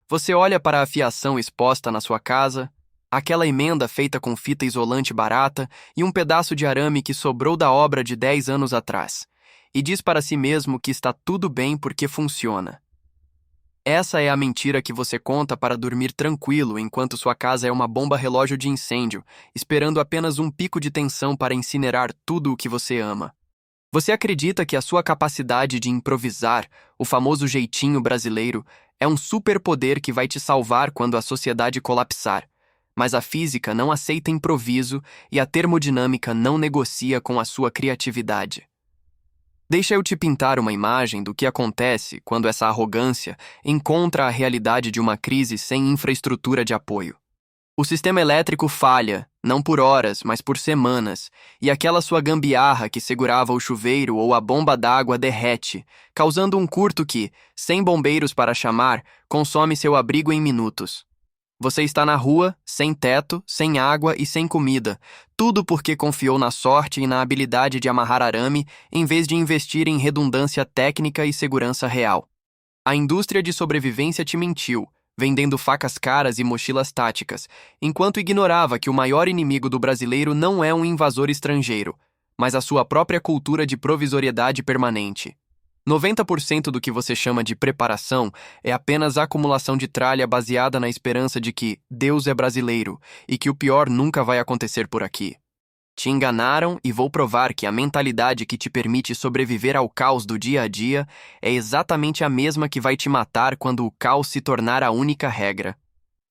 Você olha para a fiação exposta na sua casa, aquela emenda feita com fita isolante barata e um pedaço de arame que sobrou da obra de 10 anos atrás, e diz para si mesmo que está tudo bem porque funciona. Essa é a mentira que você conta para dormir tranquilo enquanto sua casa é uma bomba relógio de incêndio, esperando apenas um pico de tensão para incinerar tudo o que você ama. Você acredita que a sua capacidade de improvisar, o famoso jeitinho brasileiro, é um superpoder que vai te salvar quando a sociedade colapsar. Mas a física não aceita improviso e a termodinâmica não negocia com a sua criatividade. Deixa eu te pintar uma imagem do que acontece quando essa arrogância encontra a realidade de uma crise sem infraestrutura de apoio. O sistema elétrico falha, não por horas, mas por semanas, e aquela sua gambiarra que segurava o chuveiro ou a bomba d'água derrete, causando um curto que, sem bombeiros para chamar, consome seu abrigo em minutos. Você está na rua, sem teto, sem água e sem comida, tudo porque confiou na sorte e na habilidade de amarrar arame em vez de investir em redundância técnica e segurança real. A indústria de sobrevivência te mentiu, vendendo facas caras e mochilas táticas, enquanto ignorava que o maior inimigo do brasileiro não é um invasor estrangeiro, mas a sua própria cultura de provisoriedade permanente. 90% do que você chama de preparação é apenas acumulação de tralha baseada na esperança de que Deus é brasileiro e que o pior nunca vai acontecer por aqui. Te enganaram e vou provar que a mentalidade que te permite sobreviver ao caos do dia a dia é exatamente a mesma que vai te matar quando o caos se tornar a única regra.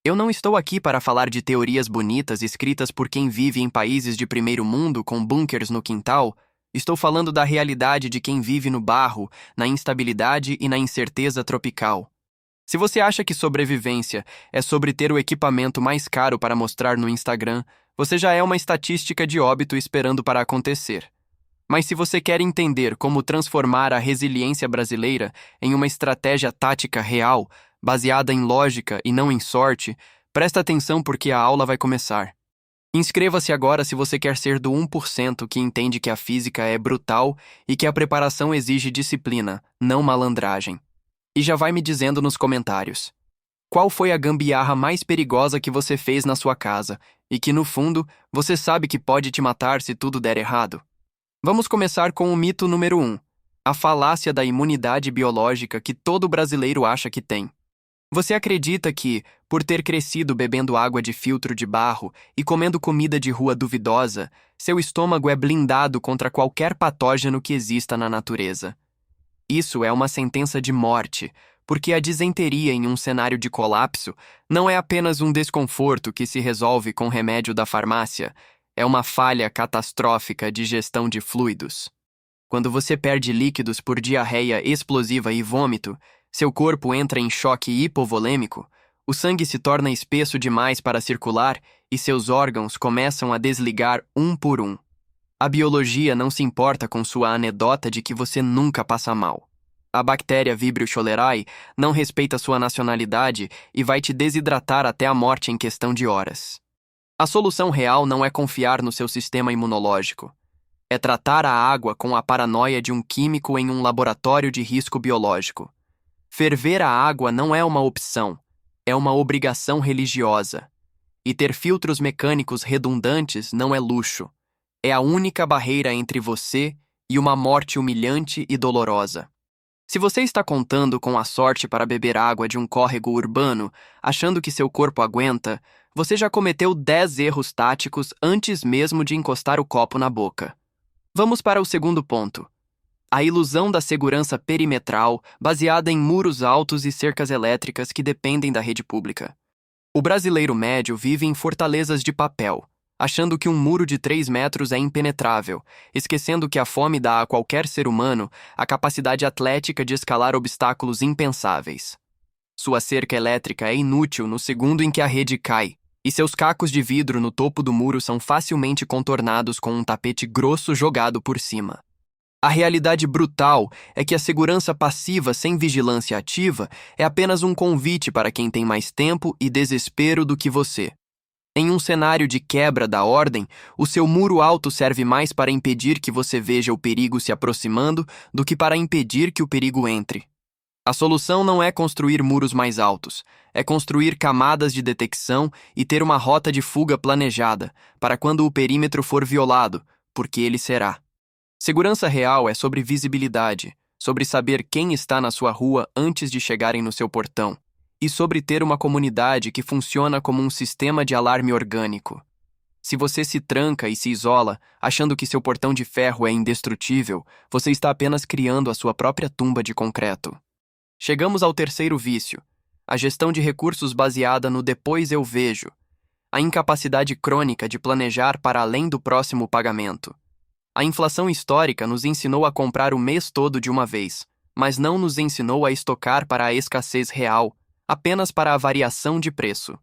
Eu não estou aqui para falar de teorias bonitas escritas por quem vive em países de primeiro mundo com bunkers no quintal. Estou falando da realidade de quem vive no barro, na instabilidade e na incerteza tropical. Se você acha que sobrevivência é sobre ter o equipamento mais caro para mostrar no Instagram, você já é uma estatística de óbito esperando para acontecer. Mas se você quer entender como transformar a resiliência brasileira em uma estratégia tática real, baseada em lógica e não em sorte, presta atenção porque a aula vai começar. Inscreva-se agora se você quer ser do 1% que entende que a física é brutal e que a preparação exige disciplina, não malandragem. E já vai me dizendo nos comentários. Qual foi a gambiarra mais perigosa que você fez na sua casa e que, no fundo, você sabe que pode te matar se tudo der errado? Vamos começar com o mito número 1, a falácia da imunidade biológica que todo brasileiro acha que tem. Você acredita que, por ter crescido bebendo água de filtro de barro e comendo comida de rua duvidosa, seu estômago é blindado contra qualquer patógeno que exista na natureza? Isso é uma sentença de morte, porque a disenteria em um cenário de colapso não é apenas um desconforto que se resolve com remédio da farmácia, é uma falha catastrófica de gestão de fluidos. Quando você perde líquidos por diarreia explosiva e vômito, seu corpo entra em choque hipovolêmico, o sangue se torna espesso demais para circular e seus órgãos começam a desligar um por um. A biologia não se importa com sua anedota de que você nunca passa mal. A bactéria Vibrio cholerae não respeita sua nacionalidade e vai te desidratar até a morte em questão de horas. A solução real não é confiar no seu sistema imunológico. É tratar a água com a paranoia de um químico em um laboratório de risco biológico. Ferver a água não é uma opção, é uma obrigação religiosa. E ter filtros mecânicos redundantes não é luxo. É a única barreira entre você e uma morte humilhante e dolorosa. Se você está contando com a sorte para beber água de um córrego urbano, achando que seu corpo aguenta, você já cometeu 10 erros táticos antes mesmo de encostar o copo na boca. Vamos para o segundo ponto. A ilusão da segurança perimetral, baseada em muros altos e cercas elétricas que dependem da rede pública. O brasileiro médio vive em fortalezas de papel, achando que um muro de 3 metros é impenetrável, esquecendo que a fome dá a qualquer ser humano a capacidade atlética de escalar obstáculos impensáveis. Sua cerca elétrica é inútil no segundo em que a rede cai, e seus cacos de vidro no topo do muro são facilmente contornados com um tapete grosso jogado por cima. A realidade brutal é que a segurança passiva sem vigilância ativa é apenas um convite para quem tem mais tempo e desespero do que você. Em um cenário de quebra da ordem, o seu muro alto serve mais para impedir que você veja o perigo se aproximando do que para impedir que o perigo entre. A solução não é construir muros mais altos, é construir camadas de detecção e ter uma rota de fuga planejada para quando o perímetro for violado, porque ele será. Segurança real é sobre visibilidade, sobre saber quem está na sua rua antes de chegarem no seu portão, e sobre ter uma comunidade que funciona como um sistema de alarme orgânico. Se você se tranca e se isola, achando que seu portão de ferro é indestrutível, você está apenas criando a sua própria tumba de concreto. Chegamos ao terceiro vício, a gestão de recursos baseada no depois eu vejo, a incapacidade crônica de planejar para além do próximo pagamento. A inflação histórica nos ensinou a comprar o mês todo de uma vez, mas não nos ensinou a estocar para a escassez real, apenas para a variação de preço.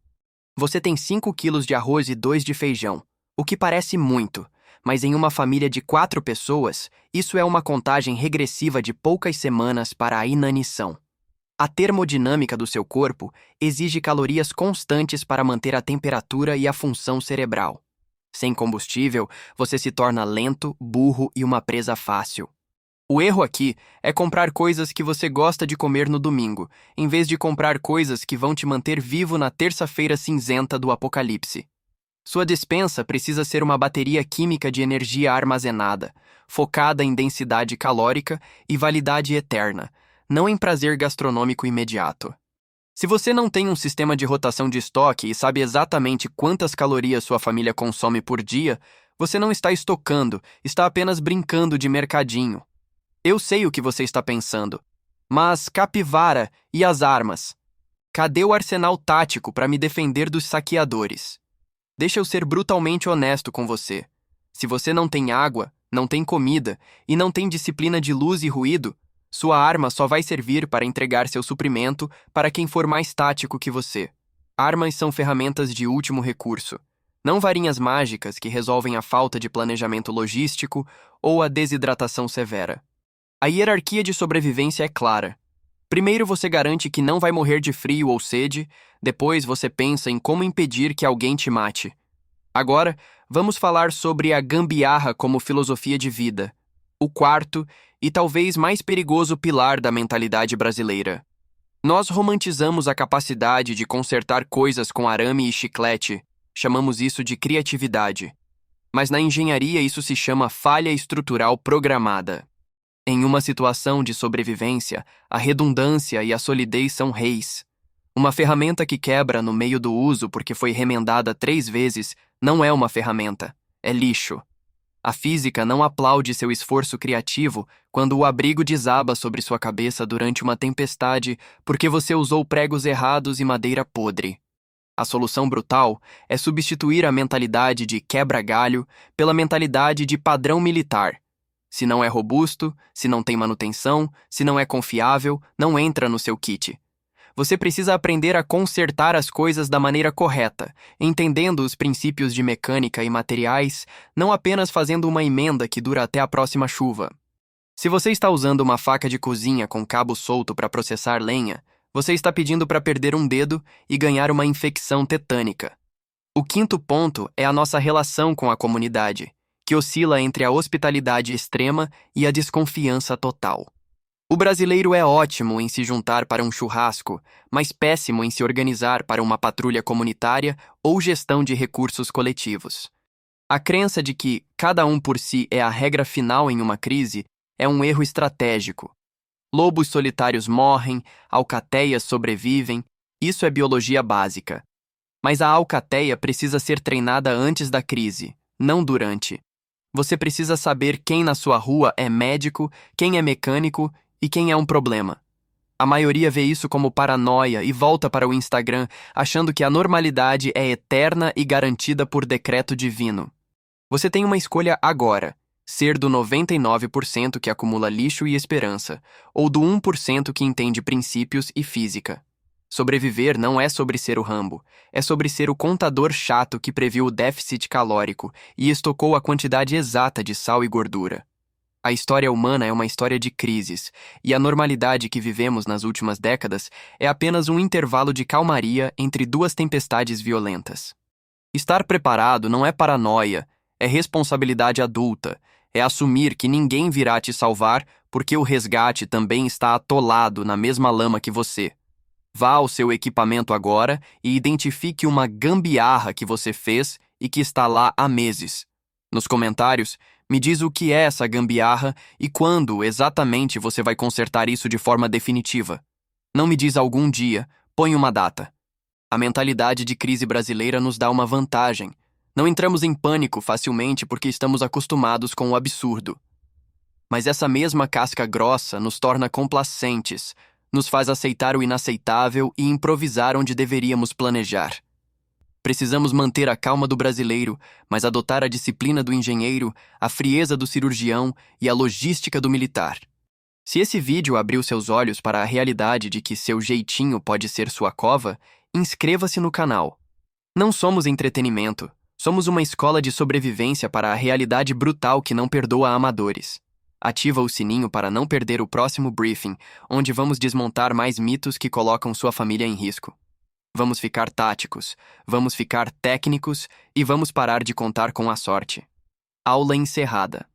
Você tem 5 quilos de arroz e 2 de feijão, o que parece muito, mas em uma família de 4 pessoas, isso é uma contagem regressiva de poucas semanas para a inanição. A termodinâmica do seu corpo exige calorias constantes para manter a temperatura e a função cerebral. Sem combustível, você se torna lento, burro e uma presa fácil. O erro aqui é comprar coisas que você gosta de comer no domingo, em vez de comprar coisas que vão te manter vivo na terça-feira cinzenta do apocalipse. Sua despensa precisa ser uma bateria química de energia armazenada, focada em densidade calórica e validade eterna, não em prazer gastronômico imediato. Se você não tem um sistema de rotação de estoque e sabe exatamente quantas calorias sua família consome por dia, você não está estocando, está apenas brincando de mercadinho. Eu sei o que você está pensando. Mas, capivara, e as armas? Cadê o arsenal tático para me defender dos saqueadores? Deixa eu ser brutalmente honesto com você. Se você não tem água, não tem comida e não tem disciplina de luz e ruído, sua arma só vai servir para entregar seu suprimento para quem for mais tático que você. Armas são ferramentas de último recurso, não varinhas mágicas que resolvem a falta de planejamento logístico ou a desidratação severa. A hierarquia de sobrevivência é clara. Primeiro você garante que não vai morrer de frio ou sede, depois você pensa em como impedir que alguém te mate. Agora, vamos falar sobre a gambiarra como filosofia de vida, o quarto e talvez mais perigoso pilar da mentalidade brasileira. Nós romantizamos a capacidade de consertar coisas com arame e chiclete, chamamos isso de criatividade. Mas na engenharia isso se chama falha estrutural programada. Em uma situação de sobrevivência, a redundância e a solidez são reis. Uma ferramenta que quebra no meio do uso porque foi remendada 3 vezes não é uma ferramenta, é lixo. A física não aplaude seu esforço criativo quando o abrigo desaba sobre sua cabeça durante uma tempestade porque você usou pregos errados e madeira podre. A solução brutal é substituir a mentalidade de quebra-galho pela mentalidade de padrão militar. Se não é robusto, se não tem manutenção, se não é confiável, não entra no seu kit. Você precisa aprender a consertar as coisas da maneira correta, entendendo os princípios de mecânica e materiais, não apenas fazendo uma emenda que dura até a próxima chuva. Se você está usando uma faca de cozinha com cabo solto para processar lenha, você está pedindo para perder um dedo e ganhar uma infecção tetânica. O quinto ponto é a nossa relação com a comunidade, que oscila entre a hospitalidade extrema e a desconfiança total. O brasileiro é ótimo em se juntar para um churrasco, mas péssimo em se organizar para uma patrulha comunitária ou gestão de recursos coletivos. A crença de que cada um por si é a regra final em uma crise é um erro estratégico. Lobos solitários morrem, alcateias sobrevivem, isso é biologia básica. Mas a alcateia precisa ser treinada antes da crise, não durante. Você precisa saber quem na sua rua é médico, quem é mecânico e quem é um problema. A maioria vê isso como paranoia e volta para o Instagram achando que a normalidade é eterna e garantida por decreto divino. Você tem uma escolha agora: ser do 99% que acumula lixo e esperança, ou do 1% que entende princípios e física. Sobreviver não é sobre ser o Rambo, é sobre ser o contador chato que previu o déficit calórico e estocou a quantidade exata de sal e gordura. A história humana é uma história de crises, e a normalidade que vivemos nas últimas décadas é apenas um intervalo de calmaria entre 2 tempestades violentas. Estar preparado não é paranoia, é responsabilidade adulta, É assumir que ninguém virá te salvar porque o resgate também está atolado na mesma lama que você. Vá ao seu equipamento agora e identifique uma gambiarra que você fez e que está lá há meses. Nos comentários, me diz o que é essa gambiarra e quando exatamente você vai consertar isso de forma definitiva. Não me diz algum dia, põe uma data. A mentalidade de crise brasileira nos dá uma vantagem. Não entramos em pânico facilmente porque estamos acostumados com o absurdo. Mas essa mesma casca grossa nos torna complacentes, nos faz aceitar o inaceitável e improvisar onde deveríamos planejar. Precisamos manter a calma do brasileiro, mas adotar a disciplina do engenheiro, a frieza do cirurgião e a logística do militar. Se esse vídeo abriu seus olhos para a realidade de que seu jeitinho pode ser sua cova, inscreva-se no canal. Não somos entretenimento, somos uma escola de sobrevivência para a realidade brutal que não perdoa amadores. Ativa o sininho para não perder o próximo briefing, onde vamos desmontar mais mitos que colocam sua família em risco. Vamos ficar táticos, vamos ficar técnicos e vamos parar de contar com a sorte. Aula encerrada.